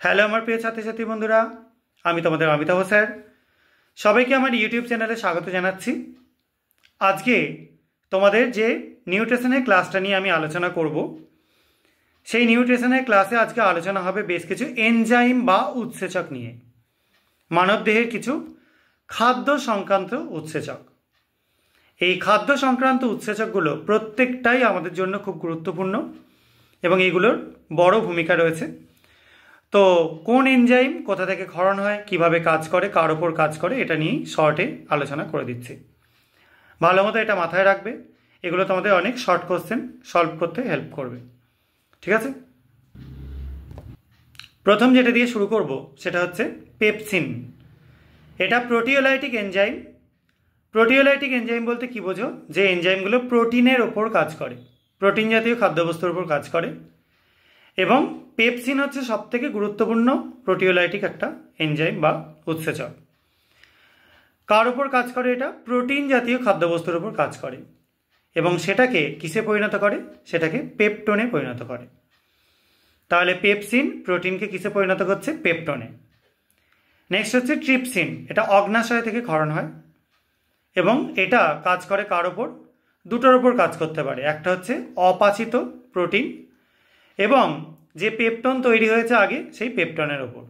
Hello আমার প্রিয় ছাত্রছাত্রী বন্ধুরা, আমি তোমাদের অমিতাভ স্যার। সবাইকে আমার ইউটিউব চ্যানেলে স্বাগত জানাচ্ছি। আজকে তোমাদের যে নিউট্রিশনের ক্লাসটা নিয়ে আমি আলোচনা করব, সেই নিউট্রিশনের ক্লাসে আজকে আলোচনা হবে বেশ কিছু এনজাইম বা উৎসেচক নিয়ে। মানবদেহের কিছু খাদ্য সংক্রান্ত উৎসেচক। এই খাদ্য সংক্রান্ত উৎসেচকগুলো প্রত্যেকটাই আমাদের জন্য খুব গুরুত্বপূর্ণ এবং এগুলোর বড় ভূমিকা রয়েছে। তো কোন এনজাইম কোথা থেকে ক্ষরণ হয়, কিভাবে কাজ করে, কার ওপর কাজ করে, এটা নিয়েই শর্টে আলোচনা করে দিচ্ছি। ভালো মতো এটা মাথায় রাখবে, এগুলো তোমাদের অনেক শর্ট কোশ্চেন সলভ করতে হেল্প করবে। ঠিক আছে, প্রথম যেটা দিয়ে শুরু করব সেটা হচ্ছে পেপসিন। এটা প্রোটিওলাইটিক এনজাইম। প্রোটিওলাইটিক এনজাইম বলতে কি বোঝো? যে এনজাইমগুলো প্রোটিনের ওপর কাজ করে, প্রোটিন জাতীয় খাদ্যবস্তুর ওপর কাজ করে। এবং পেপসিন হচ্ছে সবথেকে গুরুত্বপূর্ণ প্রোটিওলাইটিক একটা এনজাইম বা উৎসেচক। কার ওপর কাজ করে? এটা প্রোটিন জাতীয় খাদ্যবস্তুর ওপর কাজ করে এবং সেটাকে কিসে পরিণত করে? সেটাকে পেপটোনে পরিণত করে। তাহলে পেপসিন প্রোটিনকে কিসে পরিণত করছে? পেপটোনে। নেক্সট হচ্ছে ট্রিপসিন। এটা অগ্নাশয় থেকে ক্ষরণ হয় এবং এটা কাজ করে কার ওপর? দুটোর ওপর কাজ করতে পারে। একটা হচ্ছে অপাচিত প্রোটিন এবং যে পেপটন তৈরি হয়েছে আগে সেই পেপটনের ওপর,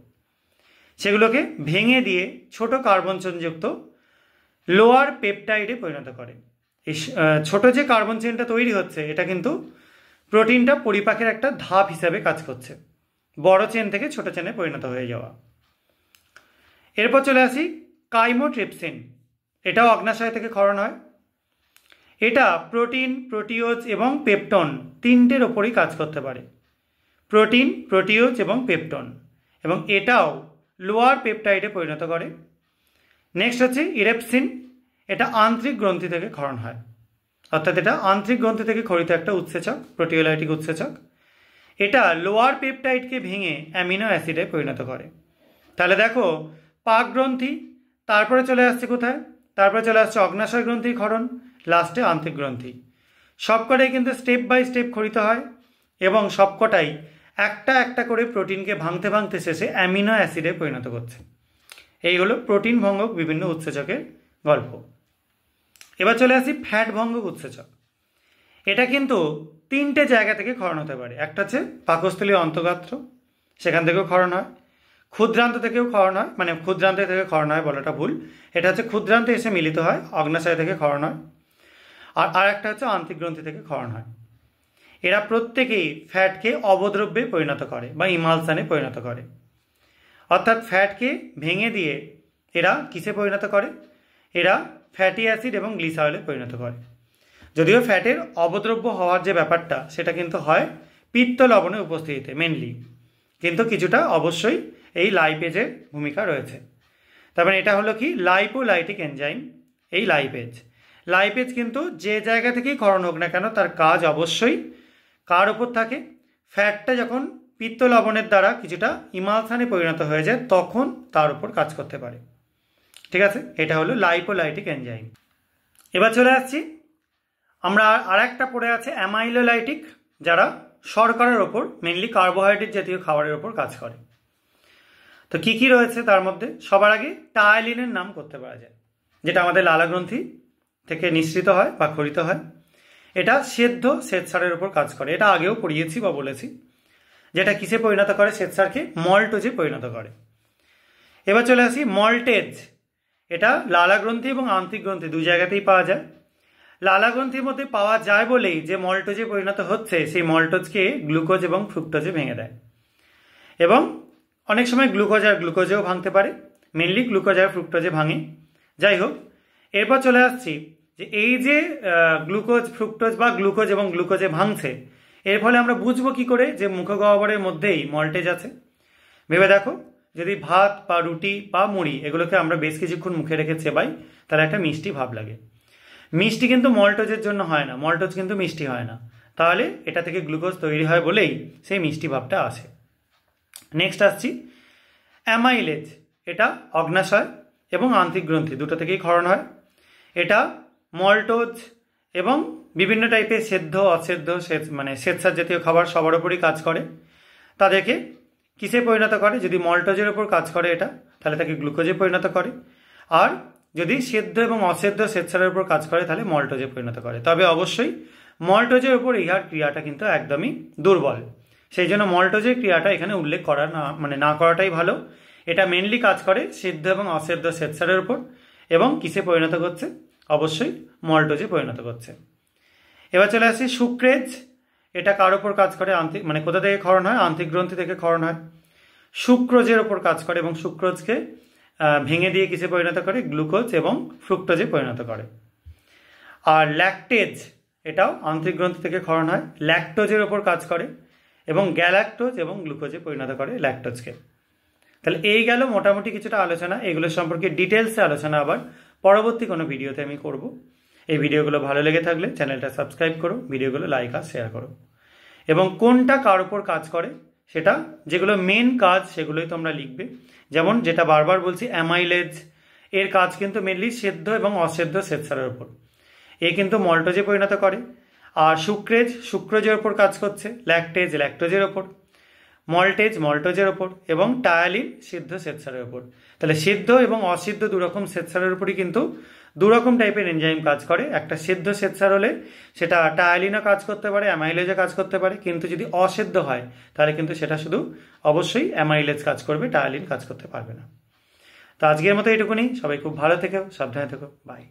সেগুলোকে ভেঙে দিয়ে ছোট কার্বন চেনযুক্ত লোয়ার পেপটাইডে পরিণত করে। এই ছোট যে কার্বন চেনটা তৈরি হচ্ছে এটা কিন্তু প্রোটিনটা পরিপাকের একটা ধাপ হিসাবে কাজ করছে, বড় চেন থেকে ছোট চেনে পরিণত হয়ে যাওয়া। এরপর চলে আসি কাইমোট্রিপসিন। এটাও অগ্নাশয় থেকে ক্ষরণ হয়। এটা প্রোটিন, প্রোটিওজ এবং পেপটন তিনটের ওপরই কাজ করতে পারে। প্রোটিন, প্রোটিওজ এবং পেপটন, এবং এটাও লোয়ার পেপটাইডে পরিণত করে। নেক্সট হচ্ছে ইরেপসিন। এটা আন্ত্রিক গ্রন্থি থেকে ক্ষরণ হয়, অর্থাৎ এটা আন্ত্রিক গ্রন্থি থেকে ক্ষরিত একটা উৎসেচক, প্রোটিওলাইটিক উৎসেচক। এটা লোয়ার পেপটাইডকে ভেঙে অ্যামিনো অ্যাসিডে পরিণত করে। তাহলে দেখো, পাক গ্রন্থি, তারপরে চলে আসছে কোথায়? তারপরে চলে আসছে অগ্নাশয় গ্রন্থির ক্ষরণ, লাস্টে আন্ত্রিক গ্রন্থি। সবকটাই কিন্তু স্টেপ বাই স্টেপ ক্ষরিত হয় এবং সবকটাই একটা একটা করে প্রোটিনকে ভাঙতে ভাঙতে শেষে অ্যামিনো অ্যাসিডে পরিণত করছে। এই হলো প্রোটিন ভঙ্গক বিভিন্ন উৎসেচকের গল্প। এবার চলে আসি ফ্যাট ভঙ্গক উৎসেচক। এটা কিন্তু তিনটে জায়গা থেকে ক্ষরণ হতে পারে। একটা হচ্ছে পাকস্থলীয় অন্তঃগাত্র, সেখান থেকেও ক্ষরণ হয়। ক্ষুদ্রান্ত থেকেও ক্ষরণ হয়, মানে ক্ষুদ্রান্ত থেকে ক্ষরণ হয় বলাটা ভুল, এটা হচ্ছে ক্ষুদ্রান্তে এসে মিলিত হয়, অগ্নাশয় থেকে ক্ষরণ হয়। আর একটা হচ্ছে আন্ত্রিক গ্রন্থি থেকে ক্ষরণ হয়। এরা প্রত্যেকেই ফ্যাটকে অবদ্রব্যে পরিণত করে বা ইমালসানে পরিণত করে, অর্থাৎ ফ্যাটকে ভেঙে দিয়ে এরা কিসে পরিণত করে? এরা ফ্যাটি অ্যাসিড এবং গ্লিসারলে পরিণত করে। যদিও ফ্যাটের অবদ্রব্য হওয়ার যে ব্যাপারটা সেটা কিন্তু হয় পিত্ত লবণের উপস্থিতিতে মেনলি, কিন্তু কিছুটা অবশ্যই এই লাইপেজের ভূমিকা রয়েছে। তার মানে এটা হলো কি? Lipolytic enzyme. এই লাইপেজ কিন্তু যে জায়গা থেকেই ক্ষরণ হোক না কেন তার কাজ অবশ্যই কার ওপর থাকে? ফ্যাটটা যখন পিত্ত লবণের দ্বারা কিছুটা ইমালসানে পরিণত হয়ে যায় তখন তার উপর কাজ করতে পারে। ঠিক আছে, এটা হলো লাইপোলাইটিক এনজাইম। এবার চলে আসছি আমরা আর একটা পড়ে আছে অ্যামাইলোলাইটিক, যারা শর্করার ওপর, মেনলি কার্বোহাইড্রেট জাতীয় খাবারের ওপর কাজ করে। তো কি কি রয়েছে তার মধ্যে? সবার আগে টায়ালিনের নাম করতে পারা যায়, যেটা আমাদের লালাগ্রন্থি থেকে নিঃসৃত হয় বা ক্ষরিত হয়। এটা সেদ্ধ শ্বেতসারের উপর কাজ করে, এটা আগেও পড়িয়েছি বা বলেছি। যেটা কিসে পরিণত করে? শ্বেতসারকে মল্টোজে পরিণত করে। এবার চলে আসি মল্টেজ। এটা লালাগ্রন্থি এবং আন্ত্রিক গ্রন্থি দুই জায়গাতেই পাওয়া যায়। লালাগ্রন্থির মধ্যে পাওয়া যায় বলেই যে মল্টোজে পরিণত হচ্ছে, সেই মল্টোজকে গ্লুকোজ এবং ফ্রুক্টোজে ভেঙে দেয় এবং অনেক সময় গ্লুকোজ আর গ্লুকোজেও ভাঙতে পারে, মেনলি গ্লুকোজ আর ফ্রুক্টোজে ভাঙে। যাই হোক, এরপর চলে আসছি যে এই যে গ্লুকোজ, ফ্রুক্টোজ বা গ্লুকোজ এবং গ্লুকোজে ভাঙছে, এর ফলে আমরা বুঝবো কি করে যে মুখগহ্বরের মধ্যেই মল্টেজ আছে? ভেবে দেখো, যদি ভাত বা রুটি বা মুড়ি এগুলোকে আমরা বেশ কিছুক্ষণ মুখে রেখে চেবাই তাহলে একটা মিষ্টি ভাব লাগে। মিষ্টি কিন্তু মল্টোজের জন্য হয় না, মল্টোজ কিন্তু মিষ্টি হয় না, তাহলে এটা থেকে গ্লুকোজ তৈরি হয় বলেই সেই মিষ্টি ভাবটা আসে। নেক্সট আসছি অ্যামাইলেজ। এটা অগ্নাশয় এবং আন্ত্রিক গ্রন্থি দুটো থেকেই ক্ষরণ হয়। এটা মল্টোজ এবং বিভিন্ন টাইপের সেদ্ধ, অসেদ্ধ, মানে শ্বেতসার জাতীয় খাবার সবার ওপরই কাজ করে। তাদেরকে কিসে পরিণত করে? যদি মল্টোজের ওপর কাজ করে এটা, তাহলে তাকে গ্লুকোজে পরিণত করে। আর যদি সেদ্ধ এবং অসেদ্ধ শ্বেতসারের উপর কাজ করে তাহলে মল্টোজে পরিণত করে। তবে অবশ্যই মল্টোজের উপর ইহার ক্রিয়াটা কিন্তু একদমই দুর্বল। সেই জন্য মল্টোজের ক্রিয়াটা এখানে উল্লেখ করা না করাটাই ভালো। এটা মেনলি কাজ করে সিদ্ধ এবং অসেদ্ধ শ্বেতসারের উপর, এবং কিসে পরিণত করছে? অবশ্যই মল্টোজে পরিণত করছে। এবার চলে আসি সুক্রেজ। এটা কার ওপর কাজ করে? কোথা থেকে ক্ষরণ হয়? আন্তিগ্রন্থি থেকে ক্ষরণ হয়। সুক্রোজের ওপর কাজ করে এবং সুক্রোজকে ভেঙে দিয়ে কিসে পরিণত করে? গ্লুকোজ এবং ফ্রুক্টোজে পরিণত করে। আর ল্যাকটেজ, এটাও আন্তিগ্রন্থি থেকে ক্ষরণ হয়, ল্যাকটোজের ওপর কাজ করে এবং গ্যালাক্টোজ এবং গ্লুকোজে পরিণত করে ল্যাকটোজকে। তাহলে এই গেল মোটামুটি কিছুটা আলোচনা। এগুলো সম্পর্কে ডিটেলসে আলোচনা আবার পরবর্তী কোনো ভিডিওতে আমি করব। এই ভিডিওগুলো ভালো লেগে থাকলে চ্যানেলটা সাবস্ক্রাইব করো, ভিডিওগুলো লাইক আর শেয়ার করো। এবং কোনটা কার উপর কাজ করে সেটা, যেগুলো মেন কাজ সেগুলোই তোমরা লিখবে। যেমন যেটা বারবার বলছি, অ্যামাইলেজ, এর কাজ কিন্তু মেনলি সেদ্ধ এবং অসেদ্ধ শ্বেতসারের উপর, এ কিন্তু মল্টোজে পরিণত করে। আর সুক্রেজ সুক্রোজের ওপর কাজ করছে, ল্যাকটেজ ল্যাকটোজের ওপর, মল্টেজ মল্টোজের ওপর, এবং টায়ালিন সিদ্ধ শ্বেতসারের ওপর। তাহলে সিদ্ধ এবং অসিদ্ধ দুরকম শ্বেতসারের উপরই কিন্তু দুরকম টাইপের এনজাইম কাজ করে। একটা সিদ্ধ শ্বেতসার হলে সেটা টায়ালিনও কাজ করতে পারে, অ্যামাইলেজও কাজ করতে পারে, কিন্তু যদি অসিদ্ধ হয় তাহলে কিন্তু সেটা শুধু অবশ্যই অ্যামাইলেজ কাজ করবে, টায়ালিন কাজ করতে পারবে না। তো আজকের মতো এটুকুনি। সবাই খুব ভালো থেকো, সাবধানে থেকো, বাই।